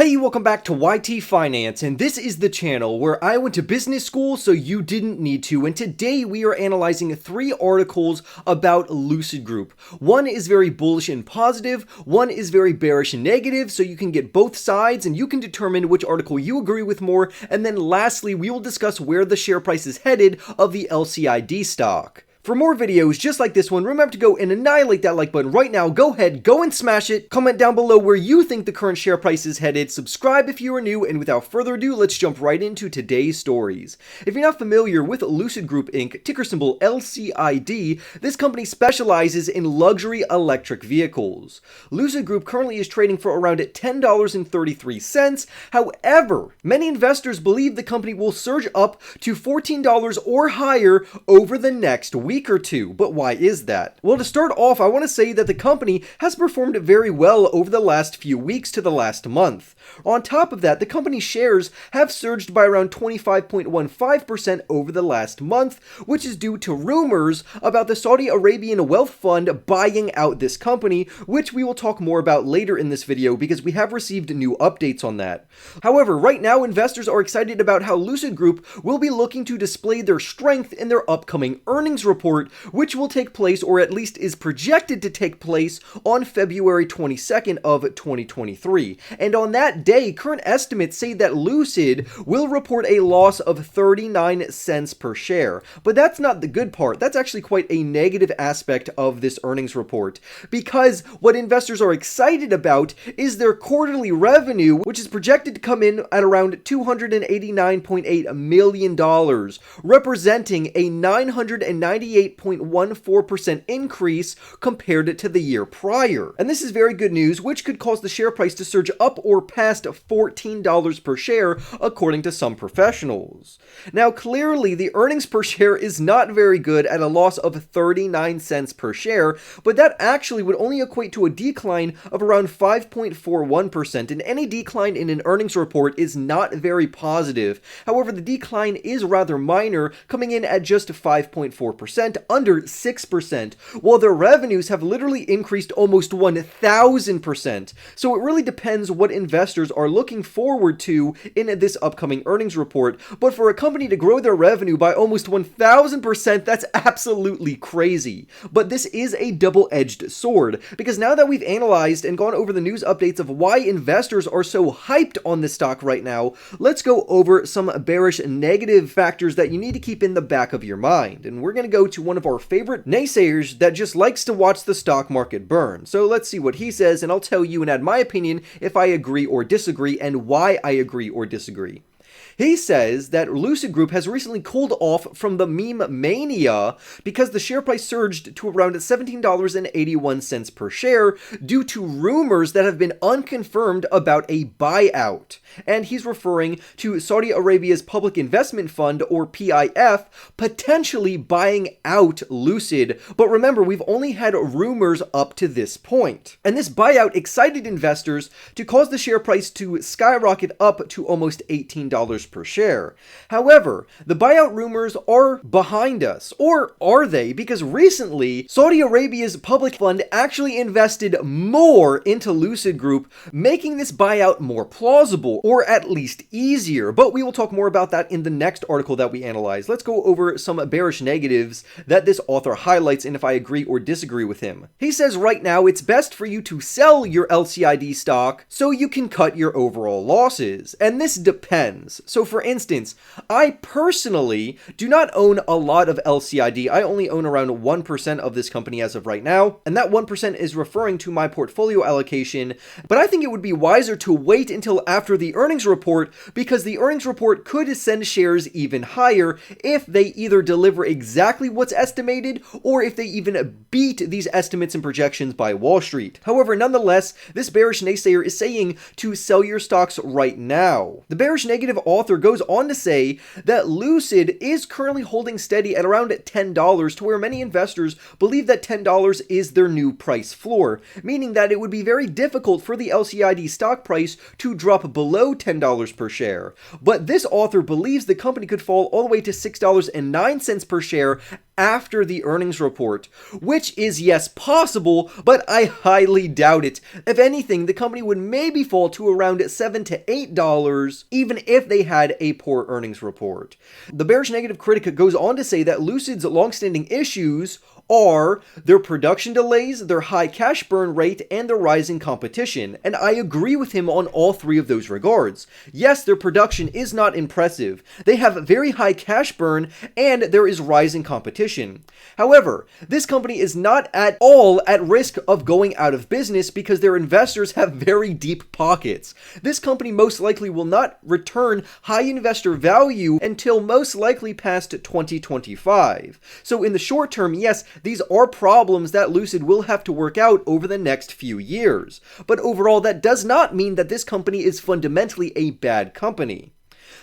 Hey, welcome back to YT Finance, and this is the channel where I went to business school so you didn't need to, and today we are analyzing 3 articles about Lucid Group. One is very bullish and positive, one is very bearish and negative, so you can get both sides and you can determine which article you agree with more, and then lastly we will discuss where the share price is headed of the LCID stock. For more videos just like this one, remember to go and annihilate that like button right now. Go ahead, go and smash it. Comment down below where you think the current share price is headed. Subscribe if you are new, and without further ado, let's jump right into today's stories. If you're not familiar with Lucid Group Inc., ticker symbol LCID, this company specializes in luxury electric vehicles. Lucid Group currently is trading for around $10.33. However, many investors believe the company will surge up to $14 or higher over the next week or two. But why is that? Well, to start off, I want to say that the company has performed very well over the last few weeks to the last month. On top of that, the company's shares have surged by around 25.15% over the last month, which is due to rumors about the Saudi Arabian wealth fund buying out this company, which we will talk more about later in this video because we have received new updates on that. However, right now investors are excited about how Lucid Group will be looking to display their strength in their upcoming earnings report, which will take place, or at least is projected to take place, on February 22nd of 2023. And on that day, current estimates say that Lucid will report a loss of 39 cents per share. But that's not the good part. That's actually quite a negative aspect of this earnings report, because what investors are excited about is their quarterly revenue, which is projected to come in at around $289.8 million, representing a 998.14% increase compared to the year prior. And this is very good news, which could cause the share price to surge up or past $14 per share, according to some professionals. Now, clearly, the earnings per share is not very good at a loss of 39 cents per share, but that actually would only equate to a decline of around 5.41%, and any decline in an earnings report is not very positive. However, the decline is rather minor, coming in at just 5.4%, under 6%, while their revenues have literally increased almost 1,000%. So it really depends what investors are looking forward to in this upcoming earnings report. But for a company to grow their revenue by almost 1,000%, that's absolutely crazy. But this is a double-edged sword, because now that we've analyzed and gone over the news updates of why investors are so hyped on this stock right now, let's go over some bearish negative factors that you need to keep in the back of your mind. And we're going to go to one of our favorite naysayers that just likes to watch the stock market burn. So let's see what he says, and I'll tell you and add my opinion if I agree or disagree and why I agree or disagree. He says that Lucid Group has recently cooled off from the meme mania because the share price surged to around $17.81 per share due to rumors that have been unconfirmed about a buyout. And he's referring to Saudi Arabia's Public Investment Fund, or PIF, potentially buying out Lucid. But remember, we've only had rumors up to this point. And this buyout excited investors to cause the share price to skyrocket up to almost $18 per share. However, the buyout rumors are behind us. Or are they? Because recently, Saudi Arabia's public fund actually invested more into Lucid Group, making this buyout more plausible, or at least easier. But we will talk more about that in the next article that we analyze. Let's go over some bearish negatives that this author highlights and if I agree or disagree with him. He says right now it's best for you to sell your LCID stock so you can cut your overall losses. And this depends. So for instance, I personally do not own a lot of LCID. I only own around 1% of this company as of right now, and that 1% is referring to my portfolio allocation. But I think it would be wiser to wait until after the earnings report, because the earnings report could send shares even higher if they either deliver exactly what's estimated or if they even beat these estimates and projections by Wall Street. However, nonetheless, this bearish naysayer is saying to sell your stocks right now. The bearish negative author goes on to say that Lucid is currently holding steady at around $10, to where many investors believe that $10 is their new price floor, meaning that it would be very difficult for the LCID stock price to drop below $10 per share. But this author believes the company could fall all the way to $6.09 per share after the earnings report, which is, yes, possible, but I highly doubt it. If anything, the company would maybe fall to around $7 to $8, even if they had a poor earnings report. The bearish negative critic goes on to say that Lucid's longstanding issues are their production delays, their high cash burn rate, and their rising competition. And I agree with him on all three of those regards. Yes, their production is not impressive. They have very high cash burn, and there is rising competition. However, this company is not at all at risk of going out of business because their investors have very deep pockets. This company most likely will not return high investor value until most likely past 2025. So in the short term, yes, these are problems that Lucid will have to work out over the next few years. But overall, that does not mean that this company is fundamentally a bad company.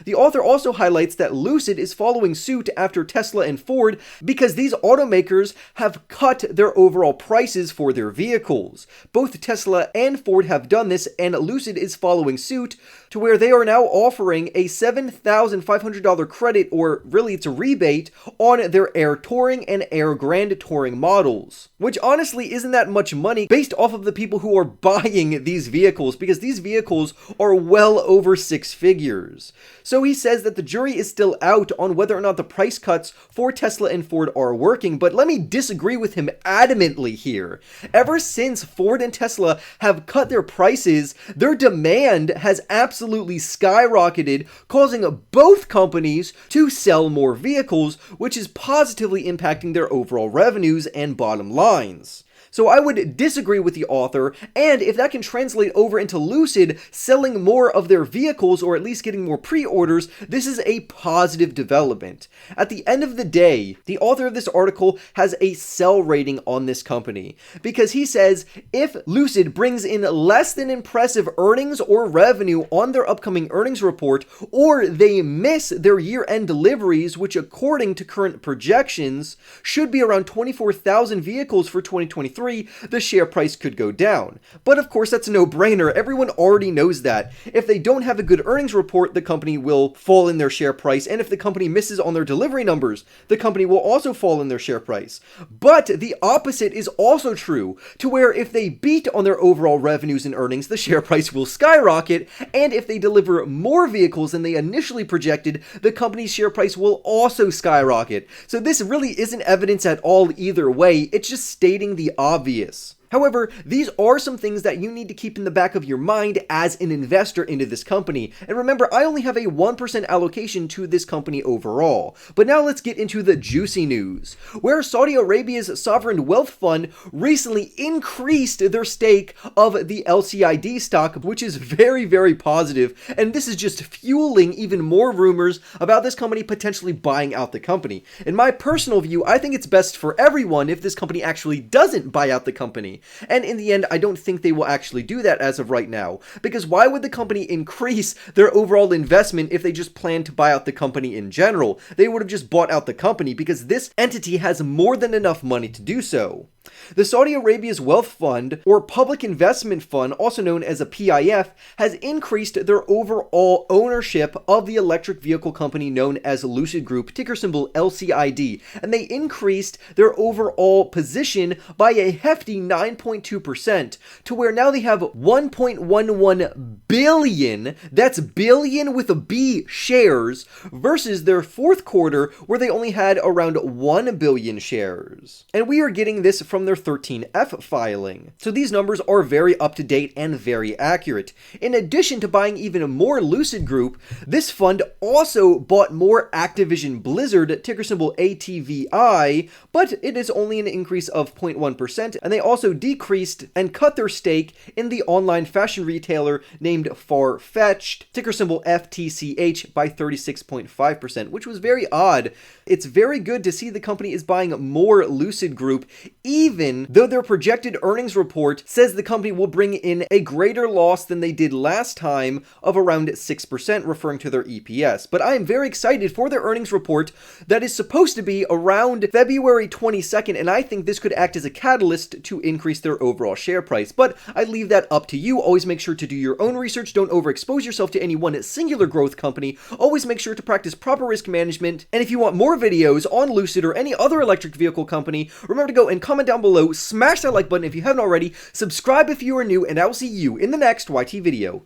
The author also highlights that Lucid is following suit after Tesla and Ford because these automakers have cut their overall prices for their vehicles. Both Tesla and Ford have done this, and Lucid is following suit to where they are now offering a $7,500 credit, or really it's a rebate, on their Air Touring and Air Grand Touring models. Which honestly isn't that much money based off of the people who are buying these vehicles, because these vehicles are well over six figures. So he says that the jury is still out on whether or not the price cuts for Tesla and Ford are working, but let me disagree with him adamantly here. Ever since Ford and Tesla have cut their prices, their demand has absolutely skyrocketed, causing both companies to sell more vehicles, which is positively impacting their overall revenues and bottom lines. So I would disagree with the author, and if that can translate over into Lucid selling more of their vehicles, or at least getting more pre-orders, this is a positive development. At the end of the day, the author of this article has a sell rating on this company, because he says if Lucid brings in less than impressive earnings or revenue on their upcoming earnings report, or they miss their year-end deliveries, which according to current projections should be around 24,000 vehicles for 2023, the share price could go down. But of course, that's a no-brainer. Everyone already knows that. If they don't have a good earnings report, the company will fall in their share price. And if the company misses on their delivery numbers, the company will also fall in their share price. But the opposite is also true, to where if they beat on their overall revenues and earnings, the share price will skyrocket. And if they deliver more vehicles than they initially projected, the company's share price will also skyrocket. So this really isn't evidence at all either way. It's just stating the obvious. However, these are some things that you need to keep in the back of your mind as an investor into this company. And remember, I only have a 1% allocation to this company overall. But now let's get into the juicy news, where Saudi Arabia's sovereign wealth fund recently increased their stake of the LCID stock, which is very, very positive. And this is just fueling even more rumors about this company potentially buying out the company. In my personal view, I think it's best for everyone if this company actually doesn't buy out the company. And in the end, I don't think they will actually do that as of right now, because why would the company increase their overall investment if they just plan to buy out the company in general? They would have just bought out the company because this entity has more than enough money to do so. The Saudi Arabia's Wealth Fund, or Public Investment Fund, also known as a PIF, has increased their overall ownership of the electric vehicle company known as Lucid Group, ticker symbol LCID, and they increased their overall position by a hefty 9.2%, to where now they have 1.11 billion, that's billion with a B, shares, versus their fourth quarter where they only had around 1 billion shares. And we are getting this from their 13F filing. So these numbers are very up to date and very accurate. In addition to buying even more Lucid Group, this fund also bought more Activision Blizzard, ticker symbol ATVI, but it is only an increase of 0.1%, and they also decreased and cut their stake in the online fashion retailer named Farfetched, ticker symbol FTCH, by 36.5%, which was very odd. It's very good to see the company is buying more Lucid Group, even even though their projected earnings report says the company will bring in a greater loss than they did last time of around 6%, referring to their EPS. But I am very excited for their earnings report that is supposed to be around February 22nd, and I think this could act as a catalyst to increase their overall share price. But I leave that up to you. Always make sure to do your own research. Don't overexpose yourself to any one singular growth company. Always make sure to practice proper risk management. And if you want more videos on Lucid or any other electric vehicle company, remember to go and comment down below, smash that like button if you haven't already, subscribe if you are new, and I will see you in the next YT video.